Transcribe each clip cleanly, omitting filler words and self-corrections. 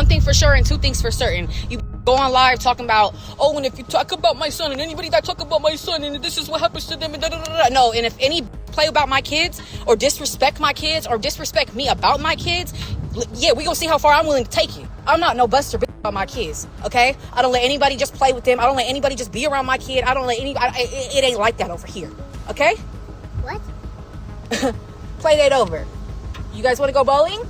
one thing for sure and two things for certain. You go on live talking about, oh, and if you talk about my son and anybody that talk about my son and this is what happens to them and da da da da. No, and if any play about my kids or disrespect my kids or disrespect me about my kids, yeah, we gonna see how far I'm willing to take you. I'm not no buster bitch about my kids, okay? I don't let anybody just play with them. I don't let anybody just be around my kid. I don't let anybody, it ain't like that over here, okay? What? Play that over. You guys want to go bowling?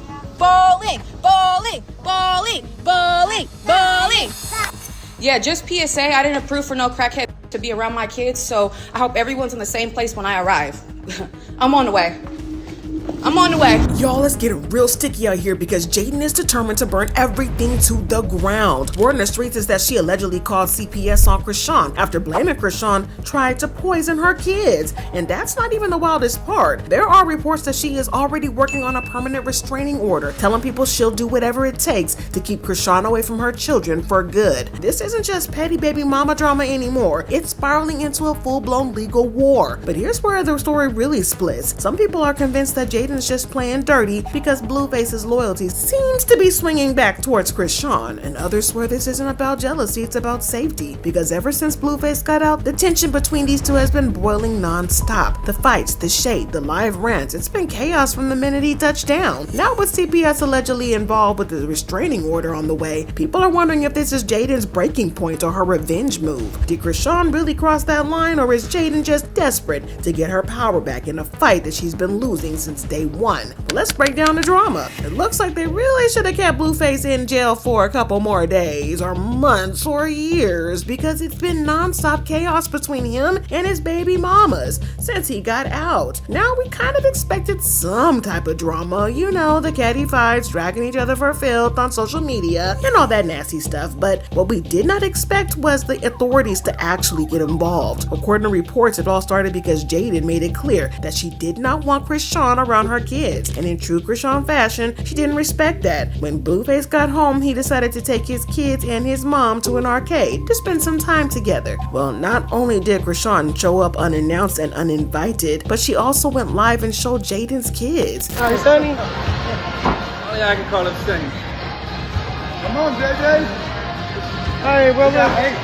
Yeah. Bowling, bowling, bowling, bowling, bowling. Yeah, just PSA, I didn't approve for no crackhead to be around my kids, so I hope everyone's in the same place when I arrive. I'm on the way. I'm on the way. Y'all, it's getting real sticky out here because Jaidyn is determined to burn everything to the ground. Word in the streets is that she allegedly called CPS on Chrisean after blaming Chrisean tried to poison her kids. And that's not even the wildest part. There are reports that she is already working on a permanent restraining order, telling people she'll do whatever it takes to keep Chrisean away from her children for good. This isn't just petty baby mama drama anymore. It's spiraling into a full-blown legal war. But here's where the story really splits. Some people are convinced that Jaidyn's just playing dirty because Blueface's loyalty seems to be swinging back towards Chrisean, and others swear this isn't about jealousy, it's about safety, because ever since Blueface got out, the tension between these two has been boiling non-stop. The fights, the shade, the live rants, it's been chaos from the minute he touched down. Now with CPS allegedly involved with the restraining order on the way, people are wondering if this is Jaidyn's breaking point or her revenge move. Did Chrisean really cross that line, or is Jaidyn just desperate to get her power back in a fight that she's been losing since day one? But let's break down the drama. It looks like they really should have kept Blueface in jail for a couple more days or months or years, because it's been non-stop chaos between him and his baby mamas since he got out. Now we kind of expected some type of drama, you know, the catty fights, dragging each other for filth on social media and all that nasty stuff, but what we did not expect was the authorities to actually get involved. According to reports, it all started because Jaidyn made it clear that she did not want Chrisean around her kids, and in true Chrisean fashion, she didn't respect that. When Blueface got home, he decided to take his kids and his mom to an arcade to spend some time together. Well, not only did Chrisean show up unannounced and uninvited, but she also went live and showed Jaidyn's kids. Hi, Sonny. Oh yeah, I can call him Sonny. Come on, JJ. Hey, brother. Hey.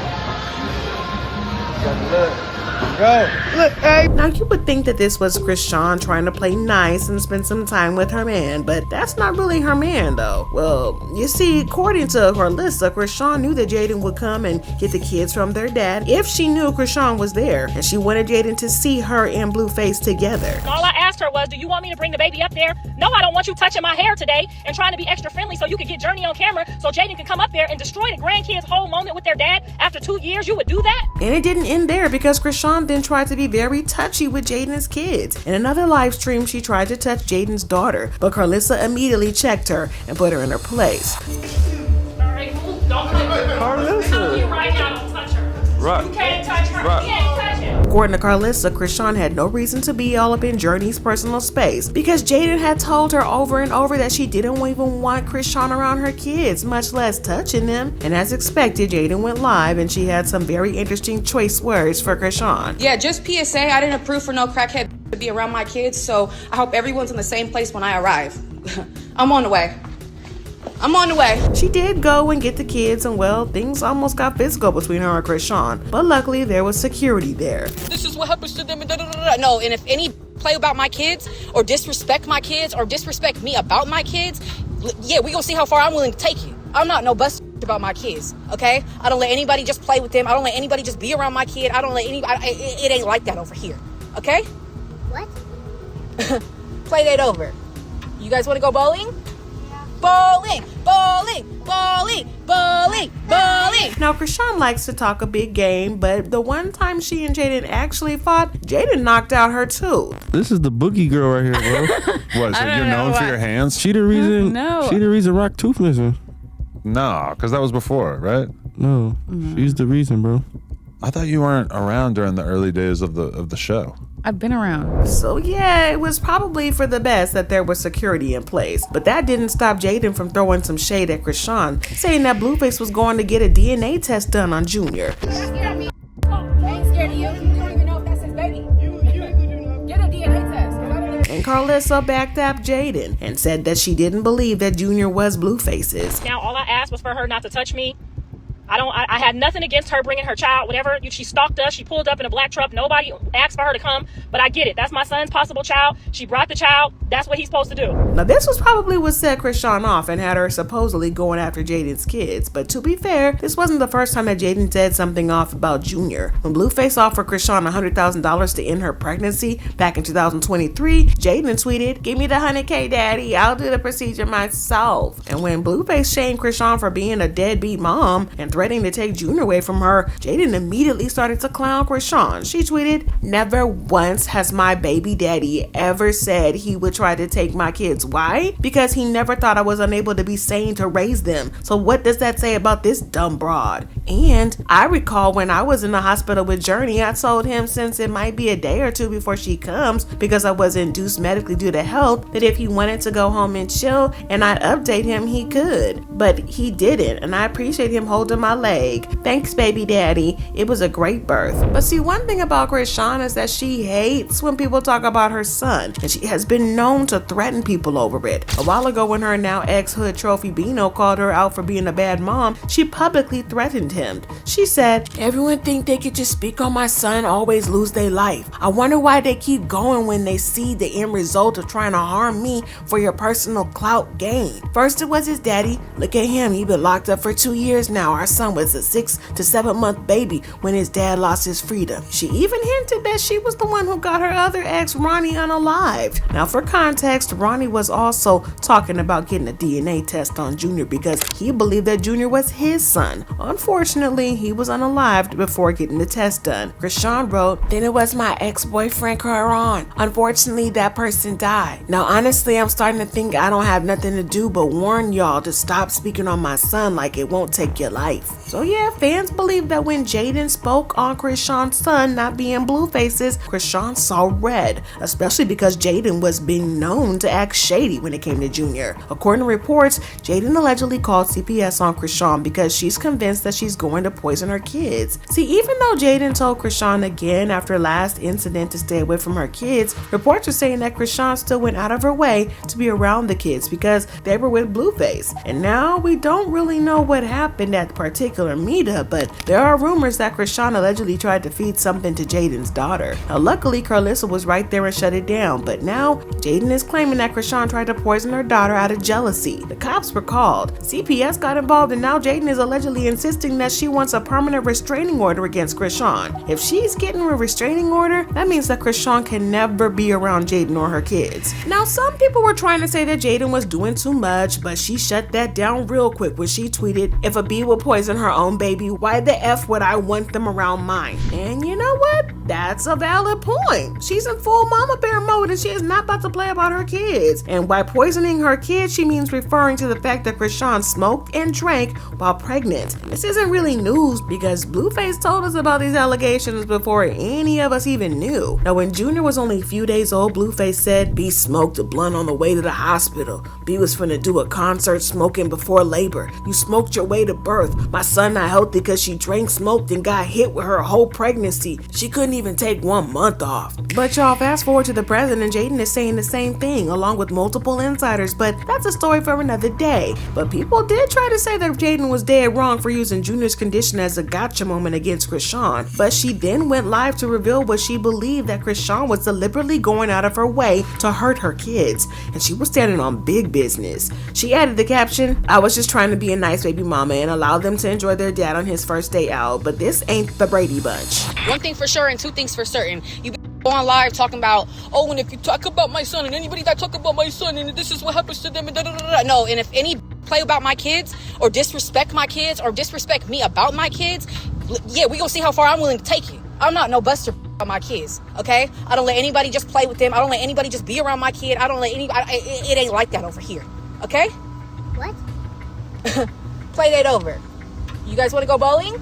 Go. Look, hey. Now you would think that this was Chrisean trying to play nice and spend some time with her man, but that's not really her man though. Well, you see, according to Carlissa, Chrisean knew that Jaidyn would come and get the kids from their dad if she knew Chrisean was there, and she wanted Jaidyn to see her and Blueface together. All I asked her was, do you want me to bring the baby up there? No, I don't want you touching my hair today and trying to be extra friendly so you can get Journey on camera so Jaidyn can come up there and destroy the grandkids' whole moment with their dad after 2 years. You would do that? And it didn't end there, because Chrisean then tried to be very touchy with Jaidyn's kids. In another live stream, she tried to touch Jaidyn's daughter, but Carlissa immediately checked her and put her in her place. Alright, don't touch her. Carlissa. I'm telling you right now, don't touch her. Right. You can't touch her. Right. You can't touch her. According to Carlissa, Chrisean had no reason to be all up in Journey's personal space, because Jaidyn had told her over and over that she didn't even want Chrisean around her kids, much less touching them. And as expected, Jaidyn went live and she had some very interesting choice words for Chrisean. Yeah, just PSA, I didn't approve for no crackhead to be around my kids, so I hope everyone's in the same place when I arrive. I'm on the way. I'm on the way. She did go and get the kids, and well, things almost got physical between her and Chrisean, but luckily there was security there. This is what happens to them and da da da da. No, and if any play about my kids or disrespect my kids or disrespect me about my kids, yeah, we gonna see how far I'm willing to take you. I'm not no buster about my kids, okay? I don't let anybody just play with them. I don't let anybody just be around my kid. I don't let anybody, it ain't like that over here, okay? What? Play that over. You guys want to go bowling? Bowling, bowling, bowling, bowling, bowling. Now, Chrisean likes to talk a big game, but the one time she and Jaidyn actually fought, Jaidyn knocked out her tooth. This is the boogie girl right here, bro. What, so you're known for your hands? She the reason. No. She the reason Rock tooth missing. No, because that was before, right? No, she's the reason, bro. I thought you weren't around during the early days of the show. I've been around. So yeah, it was probably for the best that there was security in place. But that didn't stop Jaidyn from throwing some shade at Chrisean, saying that Blueface was going to get a DNA test done on Junior. I ain't scared of you. You don't even know if that's his baby. Get a DNA test. And Then Carlissa backed up Jaidyn and said that she didn't believe that Junior was Blueface's. Now, all I asked was for her not to touch me. I had nothing against her bringing her child, whatever. She stalked us. She pulled up in a black truck. Nobody asked for her to come, but I get it. That's my son's possible child. She brought the child. That's what he's supposed to do. Now, this was probably what set Chrisean off and had her supposedly going after Jaidyn's kids. But to be fair, this wasn't the first time that Jaidyn said something off about Junior. When Blueface offered Chrisean $100,000 to end her pregnancy back in 2023, Jaidyn tweeted, "Give me the $100K, daddy. I'll do the procedure myself." And when Blueface shamed Chrisean for being a deadbeat mom and threatening to take Junior away from her, Jaidyn immediately started to clown Chrisean. She tweeted, "Never once has my baby daddy ever said he would try to take my kids. Why? Because he never thought I was unable to be sane to raise them. So what does that say about this dumb broad?" And I recall when I was in the hospital with Journey, I told him since it might be a day or two before she comes because I was induced medically due to health, that if he wanted to go home and chill and I'd update him, he could. But he didn't, and I appreciate him holding my leg. Thanks, baby daddy. It was a great birth. But see, one thing about Chrisean is that she hates when people talk about her son, and she has been known to threaten people over it. A while ago, when her now ex-Hood Trophy Bino called her out for being a bad mom, she publicly threatened him. She said, "Everyone think they could just speak on my son, always lose their life. I wonder why they keep going when they see the end result of trying to harm me for your personal clout gain. First it was his daddy. Look at him. He been locked up for 2 years now. Our son was a 6 to 7 month baby when his dad lost his freedom." She even hinted that she was the one who got her other ex, Ronnie, unalived. Now, for context, Ronnie was also talking about getting a DNA test on Junior because he believed that Junior was his son. Unfortunately, he was unalived before getting the test done. Chrisean wrote, "Then it was my ex-boyfriend, Chrisean. Unfortunately, that person died. Now, honestly, I'm starting to think I don't have nothing to do but warn y'all to stop speaking on my son like it won't take your life." So yeah, fans believe that when Jaidyn spoke on Chrisean's son not being Blueface's, Chrisean saw red, especially because Jaidyn was being known to act shady when it came to Junior. According to reports, Jaidyn allegedly called CPS on Chrisean because she's convinced that she's going to poison her kids. See, even though Jaidyn told Chrisean again after last incident to stay away from her kids, reports are saying that Chrisean still went out of her way to be around the kids because they were with Blueface. And now we don't really know what happened at the particular meetup, but there are rumors that Chrisean allegedly tried to feed something to Jaidyn's daughter. Now, luckily, Carlissa was right there and shut it down, but now Jaidyn is claiming that Chrisean tried to poison her daughter out of jealousy. The cops were called. CPS got involved, and now Jaidyn is allegedly insisting that she wants a permanent restraining order against Chrisean. If she's getting a restraining order, that means that Chrisean can never be around Jaidyn or her kids. Now, some people were trying to say that Jaidyn was doing too much, but she shut that down real quick when she tweeted, "If a bee will poison her own baby, why the F would I want them around mine?" And you know what? That's a valid point. She's in full mama bear mode and she is not about to play about her kids. And by poisoning her kids, she means referring to the fact that Chrisean smoked and drank while pregnant. This isn't really news because Blueface told us about these allegations before any of us even knew. Now, when Junior was only a few days old, Blueface said, "B smoked a blunt on the way to the hospital. B was finna do a concert smoking before labor. You smoked your way to birth. My son not healthy because she drank, smoked, and got hit with her whole pregnancy. She couldn't even take 1 month off." But y'all, fast forward to the present and Jaidyn is saying the same thing along with multiple insiders, but that's a story for another day. But people did try to say that Jaidyn was dead wrong for using Junior's condition as a gotcha moment against Chrisean, but she then went live to reveal what she believed that Chrisean was deliberately going out of her way to hurt her kids, and she was standing on big business. She added the caption, "I was just trying to be a nice baby mama and allow them to enjoy their dad on his first day out, but this ain't the Brady Bunch." One thing for sure and two things for certain. You be on live talking about, "Oh, and if you talk about my son and anybody that talk about my son and this is what happens to them," and da da da da. No, and if any play about my kids or disrespect my kids or disrespect me about my kids, yeah, we gonna see how far I'm willing to take it. I'm not no buster about my kids, okay? I don't let anybody just play with them. I don't let anybody just be around my kid. I don't let anybody, it ain't like that over here, okay? What? Play that over. You guys want to go bowling?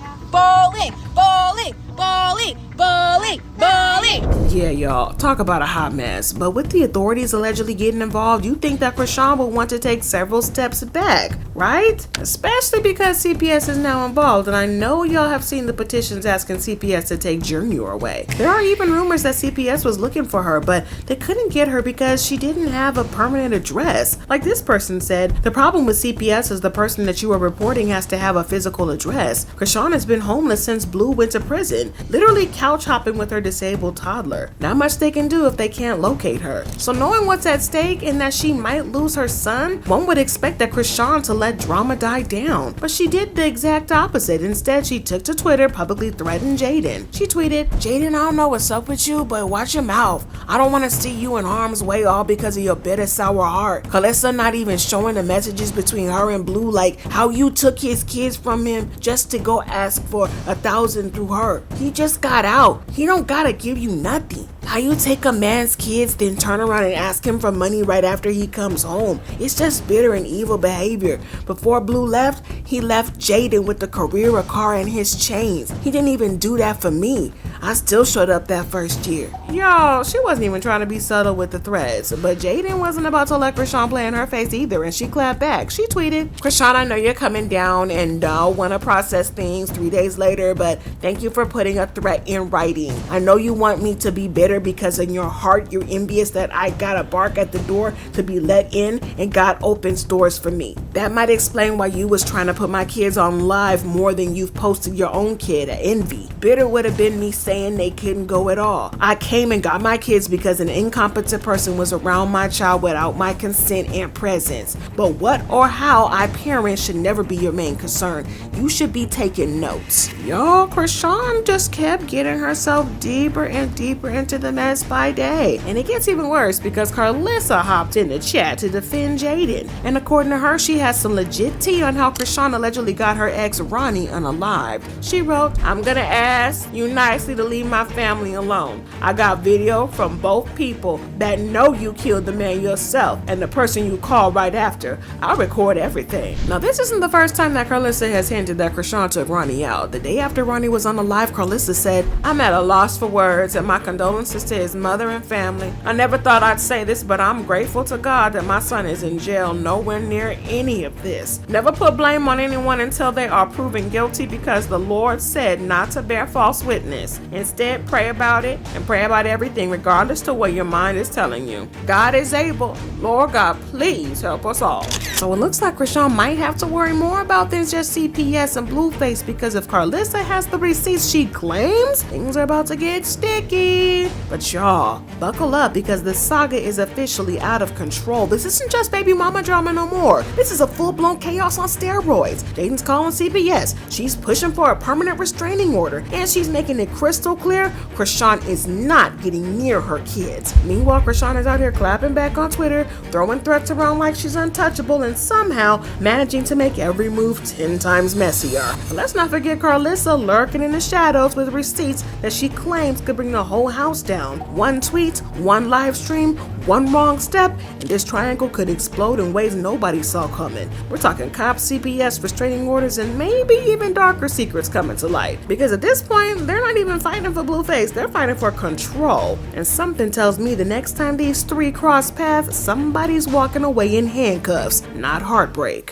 Yeah. Bowling, bowling, bowling. bully, bully. Yeah, y'all, talk about a hot mess. But with the authorities allegedly getting involved, you think that Chrisean will want to take several steps back, right? Especially because CPS is now involved, and I know y'all have seen the petitions asking CPS to take Junior away. There are even rumors that CPS was looking for her, but they couldn't get her because she didn't have a permanent address. Like this person said, the problem with CPS is the person that you are reporting has to have a physical address. Chrisean has been homeless since Blue went to prison, literally couch hopping with her disabled toddler. Not much they can do if they can't locate her. So knowing what's at stake and that she might lose her son, one would expect that Chrisean to let drama die down. But she did the exact opposite. Instead, she took to Twitter, publicly threatened Jaidyn. She tweeted, "Jaidyn, I don't know what's up with you, but watch your mouth. I don't want to see you in harm's way all because of your bitter, sour heart. Calissa not even showing the messages between her and Blue, like how you took his kids from him just to go ask for 1,000 through her. He just got out. He don't gotta give you nothing. How you take a man's kids then turn around and ask him for money right after he comes home. It's just bitter and evil behavior. Before Blue left, he left Jaidyn with the Carrera car and his chains. He didn't even do that for me. I still showed up that first year." Y'all, she wasn't even trying to be subtle with the threats, but Jaidyn wasn't about to let Chrisean play in her face either, and she clapped back. She tweeted, "Chrisean, I know you're coming down and want to process things 3 days later, but thank you for putting a threat in writing. I know you want me to be bitter because in your heart you're envious that I got a bark at the door to be let in and God opens doors for me. That might explain why you was trying to put my kids on live more than you've posted your own kid at Envy. Bitter would have been me saying they couldn't go at all. I came and got my kids because an incompetent person was around my child without my consent and presence. But what or how I parent should never be your main concern. You should be taking notes." Y'all, Chrisean just kept getting herself deeper and deeper into the mess by day. And it gets even worse because Carlissa hopped in the chat to defend Jaidyn. And according to her, she has some legit tea on how Chrisean allegedly got her ex Ronnie unalived. She wrote, "I'm gonna ask you nicely to leave my family alone. I got video from both people that know you killed the man yourself and the person you called right after. I'll record everything." Now this isn't the first time that Carlissa has hinted that Chrisean took Ronnie out. The day after Ronnie was unalived, Carlissa said, "I'm at a loss for words and my condolences to his mother and family. I never thought I'd say this, but I'm grateful to God that my son is in jail nowhere near any of this. Never put blame on anyone until they are proven guilty because the Lord said not to bear false witness. Instead, pray about it and pray about everything regardless to what your mind is telling you. God is able. Lord God, please help us all." So it looks like Chrisean might have to worry more about than just CPS and Blueface, because if Carlissa has the receipts she claims, things are about to get sticky. But y'all, buckle up because the saga is officially out of control. This isn't just baby mama drama no more. This is a full-blown chaos on steroids. Jaidyn's calling CPS. She's pushing for a permanent restraining order, and she's making it crystal clear Chrisean is not getting near her kids. Meanwhile, Chrisean is out here clapping back on Twitter, throwing threats around like she's untouchable, and somehow managing to make every move 10 times messier. But let's not forget Carlissa lurking in the shadows with receipts that she claims could bring the whole house down. One tweet, one live stream, one wrong step, and this triangle could explode in ways nobody saw coming. We're talking cops, CPS, restraining orders, and maybe even darker secrets coming to light. Because at this point, they're not even fighting for Blueface, they're fighting for control. And something tells me the next time these three cross paths, somebody's walking away in handcuffs, not heartbreak.